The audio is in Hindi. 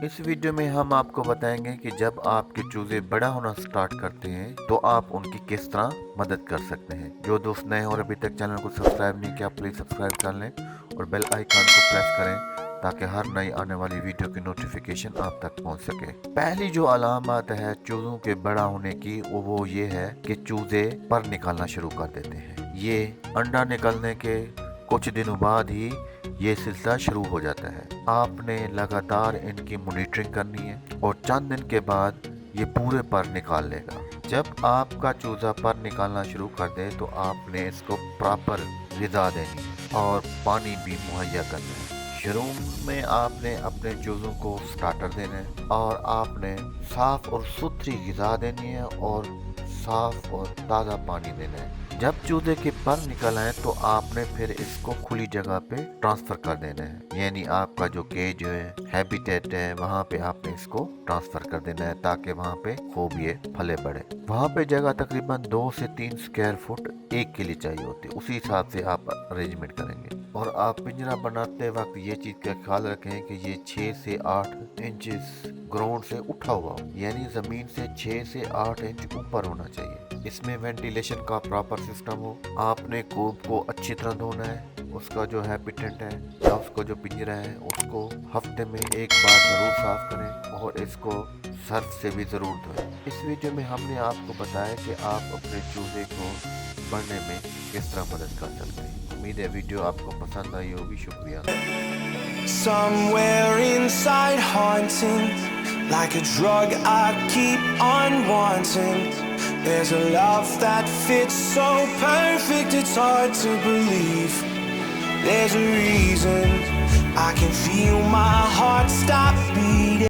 इस वीडियो में हम आपको बताएंगे कि जब आपके चूजे बड़ा होना स्टार्ट करते हैं तो आप उनकी किस तरह मदद कर सकते हैं। जो दोस्त नए और अभी तक चैनल को सब्सक्राइब नहीं किया प्लीज सब्सक्राइब कर लें और बेल आइकन को प्रेस करें ताकि हर नई आने वाली वीडियो की नोटिफिकेशन आप तक पहुंच सके। पहली जो अलामत है चूजों के बड़ा होने की वो ये है कि चूजे पर निकालना शुरू कर देते हैं। ये अंडा निकलने के कुछ दिनों बाद ही ये सिलसिला शुरू हो जाता है। आपने लगातार इनकी मॉनिटरिंग करनी है और चंद दिन के बाद ये पूरे पर निकाल लेगा। जब आपका चूजा पर निकालना शुरू कर दे तो आपने इसको प्रॉपर ग़िज़ा देनी है और पानी भी मुहैया करना है। शुरू में आपने अपने चूजों को स्टार्टर देना है और आपने साफ और सुथरी ग़िज़ा देनी है और साफ और ताज़ा पानी देना है। जब चूजे के पर निकल आए तो आपने फिर इसको खुली जगह पे ट्रांसफर कर देना है, यानी आपका जो केज है, हैबिटेट है, वहाँ पे आपने इसको ट्रांसफर कर देना है ताकि वहाँ पे खूब ये फले बढ़े। वहाँ पे जगह तकरीबन 2 से 3 स्क्वायर फुट एक के लिए चाहिए होती है, उसी हिसाब से आप अरेंजमेंट करेंगे। और आप पिंजरा बनाते वक्त ये चीज़ का ख्याल रखें कि ये 6 से 8 इंचेस ग्राउंड से उठा हुआ हो, यानी ज़मीन से 6 से 8 इंच ऊपर होना चाहिए। इसमें वेंटिलेशन का प्रॉपर सिस्टम हो। आपने कूब को अच्छी तरह धोना है, उसका जो हैबिटेट है या उसको जो पिंजरा है उसको हफ्ते में एक बार ज़रूर साफ करें और इसको सर्फ से भी ज़रूर धोएं। इस वीडियो में हमने आपको बताया कि आप अपने चूजे को बढ़ने में किस तरह मदद कर सकते हैं। उम्मीद है वीडियो आपको पसंद आई होगी। शुक्रिया। Somewhere inside haunting, like a drug I keep on wanting. There's a love that fits so perfect, it's hard to believe. There's a reason I can feel my heart stop beating.